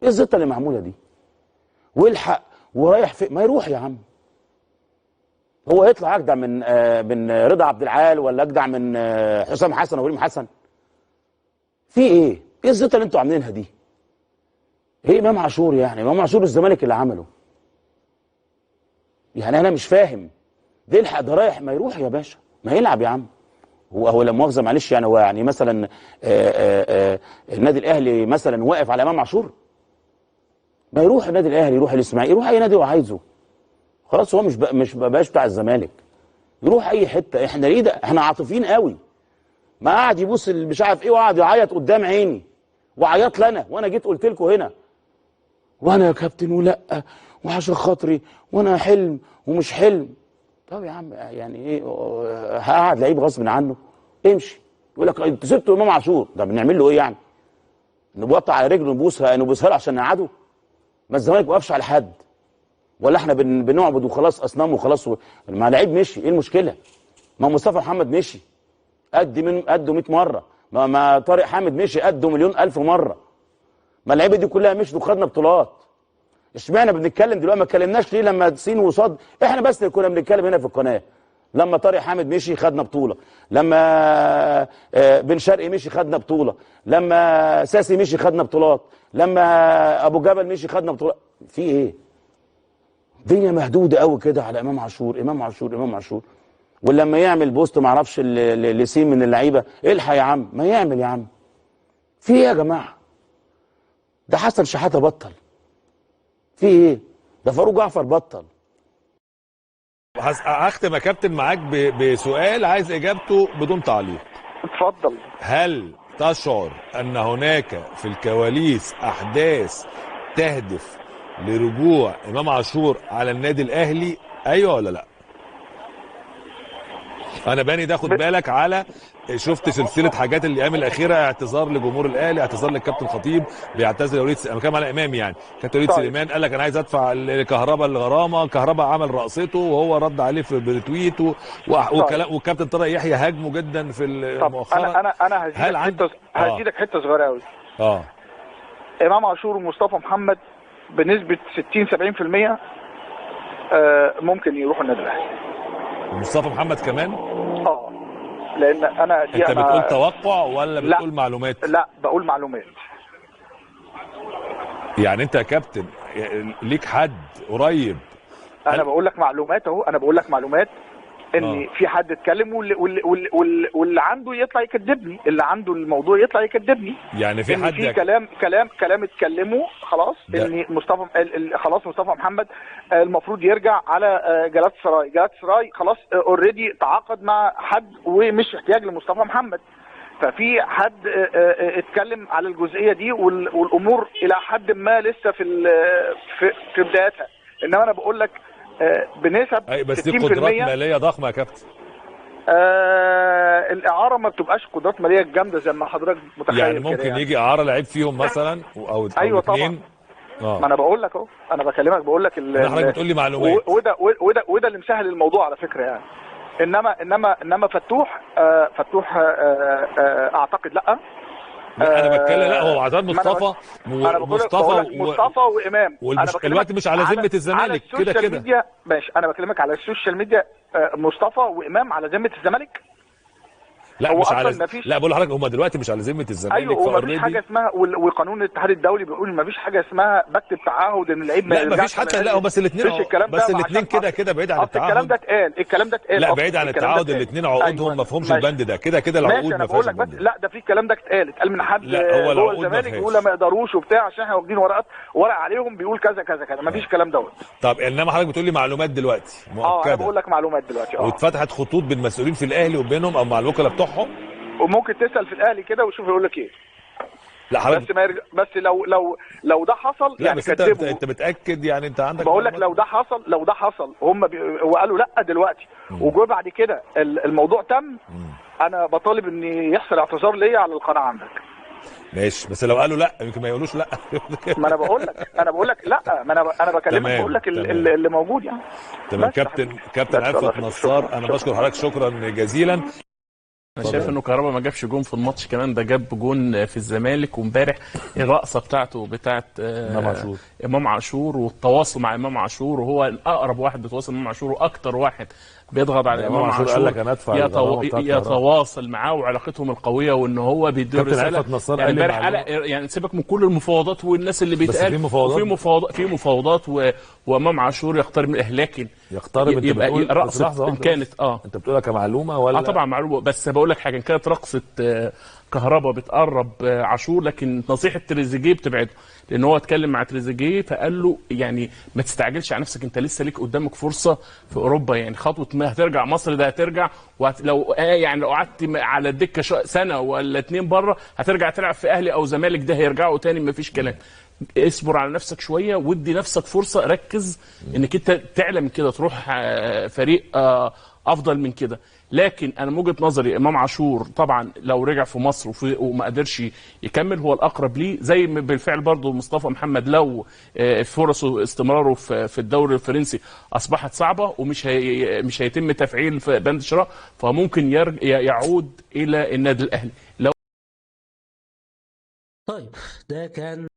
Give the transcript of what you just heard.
ايه الزيطه اللي معموله دي؟ والحق ورايح في ما يروح يا عم. هو يطلع اجدع من رضا عبد العال ولا اجدع من حسام حسن وابراهيم حسن؟ في ايه؟ ايه الزيطه اللي انتوا عاملينها دي؟ ايه امام عاشور يعني؟ امام عاشور الزمالك اللي عمله. يعني انا مش فاهم. ده الحق ده رايح ما يروح يا باشا، ما يلعب يا عم. هو لا مؤاخذه معلش يعني، هو يعني مثلا النادي الاهلي مثلا واقف على امام عاشور؟ ما يروح النادي الاهلي، يروح الاسماعيلي، يروح اي نادي هو عايزه. خلاص هو مش بقاش بتاع الزمالك. يروح اي حته. احنا ليه ده؟ احنا عاطفيين قوي. ما قعد يبص مش عارف ايه وقعد يعيط قدام عيني وعيط لنا، وانا جيت قلت لكم هنا وانا يا كابتن ولا وعشان خاطري وانا حلم ومش حلم. طب يا عم يعني ايه؟ هقعد لعيب غصب عنه؟ امشي. يقول لك انت سبته امام عاشور، ده بنعمل له ايه يعني؟ نبطع على رجله نبوسها له عشان نقعده؟ ما الزمالك ما وقفش على حد، ولا احنا بنعبد وخلاص اصنام وخلاص ما لعيب مشي، ايه المشكله؟ ما مصطفى محمد مشي قده 100 مره، ما طارق حامد مشي قده مليون الف مره. ما اللعيبه دي كلها مشت وخدنا بطولات. اشمعنى بنتكلم دلوقتي؟ ما اتكلمناش ليه لما سين وصاد؟ احنا بس اللي كنا بنتكلم هنا في القناه. لما طارق حامد مشي خدنا بطوله، لما بن شرقي مشي خدنا بطوله، لما ساسي مشي خدنا بطولات، لما ابو جبل مشي خدنا بطولات. في ايه؟ الدنيا مهدوده قوي كده على امام عاشور، امام عاشور، امام عاشور. ولما يعمل بوست ما اعرفش لسين من اللعيبه الحق يا عم، ما يعمل يا عم. في ايه يا جماعه؟ ده حسن شحاته بطل. في ايه؟ ده فاروق جعفر بطل. هختم يا كابتن معاك بسؤال عايز اجابته بدون تعليق. اتفضل. هل تشعر ان هناك في الكواليس احداث تهدف لرجوع امام عاشور على النادي الاهلي؟ ايوه ولا لا؟ انا باني ده خد بالك على شفت سلسله حاجات الايام الاخيره، اعتذار لجمهور الاهلي، اعتذار للكابتن خطيب، بيعتذر لوليد انا بتكلم على امام يعني. كابتن وليد سليمان قال لك انا عايز ادفع لكهرباء الغرامه، كهرباء عمل رقصته وهو رد عليه في بريتويت وكلام، والكابتن طارق يحيى هاجمه جدا في مؤخرا. انا هزيدك حته صغيره قوي. امام عاشور ومصطفى محمد بنسبه 60 70% ممكن يروحوا النادي الاهلي. ومصطفى محمد كمان؟ لان انا دي انت بتقول توقع ولا بتقول معلومات؟ لا بقول معلومات. يعني انت يا كابتن ليك حد قريب؟ انا بقول لك معلومات اهو، انا بقول لك معلومات ان في حد اتكلم واللي عنده يطلع يكذبني، اللي عنده الموضوع يطلع يكذبني. يعني في حد في كلام اتكلموا خلاص ان خلاص مصطفى محمد المفروض يرجع على جلات سراي خلاص اوريدي تعاقد مع حد ومش احتياج لمصطفى محمد. ففي حد اتكلم على الجزئيه دي والامور الى حد ما لسه في بدايتها. انما انا بقول لك بنسب بس دي قدرات ماليه ضخمه يا كابتن. الاعاره ما بتبقاش قدرات ماليه جامده زي ما حضرتك متخيل. يعني ممكن يعني يجي اعاره لعيب فيهم مثلا او ايوه اثنين. ما انا بقول لك اهو، انا بكلمك بقول لك حضرتك بتقول لي معلومات وده اللي مسهل الموضوع على فكره يعني. انما فتوح اعتقد لا انا بتكلم لا هو عشان مصطفى وامام. الوقت مش على ذمه الزمالك كده ماشي. انا بكلمك على السوشيال ميديا مصطفى وامام على ذمه الزمالك. لا مش على لا بقول لحضرتك هم دلوقتي مش على ذمه الزمالك. ايوه ومفيش حاجه اسمها وقانون الاتحاد الدولي بيقول مفيش حاجه اسمها بكتب تعهد ان اللعيب ما يرجعش. لا مفيش حتى لا بس الاثنين كده بعيد عن التعهد. الكلام ده اتقال لا بعيد عن التعهد. الاثنين عقودهم ما فيهمش البند ده كده العقود ما فيهاش البند ده. لا ده في الكلام ده اتقال من حد جوه الزمالك بيقول ما يقدروش وبتاع عشان احنا واخدين ورق عليهم بيقول كذا كذا كذا. مفيش الكلام دوت. طب انما حضرتك بتقول لي معلومات دلوقتي مؤكده. انا بقول لك معلومات دلوقتي. واتفتحت خطوط بين المسؤولين في الاهلي وبينهم او مع الوكلاء بتوعهم. وممكن تسال في الاهلي كده وشوف يقول لك ايه. لا حضرتك بس لو ده حصل لا يعني بس انت متاكد يعني انت عندك؟ بقول لك لو ده حصل هم وقالوا لا دلوقتي وجو بعد كده الموضوع تم. انا بطالب ان يحصل اعتذار ليا على القناه عندك. ماشي بس لو قالوا لا يمكن ما يقولوش لا. ما انا بقول لك لا ما انا بكلمك بقول لك اللي موجود يعني. تمام. كابتن عفت نصار انا بشكر حضرتك شكرا جزيلا. انا شايف انه كهربا ما جابش جون في الماتش كمان، ده جاب جون في الزمالك. وامبارح الرقصه بتاعت امام عاشور والتواصل مع امام عاشور، وهو اقرب واحد بيتواصل مع امام عاشور واكتر واحد بيضغط على امام عاشور. قال لك انا ادفع يتواصل معاه وعلاقتهم القويه، وان هو بيدي رساله. يعني امبارح يعني سيبك من كل المفاوضات والناس اللي بيتقال، في مفاوضات وامام عاشور يقترب من الاهلي، لكن يقترب. يبقى رقصه كانت انت بتقولها كمعلومه ولا؟ طبعا معلومه، بس بقول لك حاجه، كانت رقصه كهربا بتقرب عاشور، لكن نصيحه تريزيجيه بتبعده، لان هو اتكلم مع تريزيجيه فقال له يعني ما تستعجلش على نفسك، انت لسه ليك قدامك فرصه في اوروبا، يعني خطوه ما هترجع مصر ده هترجع، لو يعني لو قعدت على الدكه سنه ولا 2 بره هترجع تلعب في اهلي او زمالك، ده هيرجعوا تاني ما فيش كلام. اصبر على نفسك شويه وادي نفسك فرصه، ركز انك انت تعلى من كده، تروح فريق افضل من كده. لكن انا من وجهه نظري امام عاشور طبعا لو رجع في مصر وما قدرش يكمل هو الاقرب ليه، زي ما بالفعل برضو مصطفى محمد لو فرصه استمراره في الدوري الفرنسي اصبحت صعبه مش هيتم تفعيل في بند الشراء، فممكن يعود الى النادي الاهلي. طيب ده كان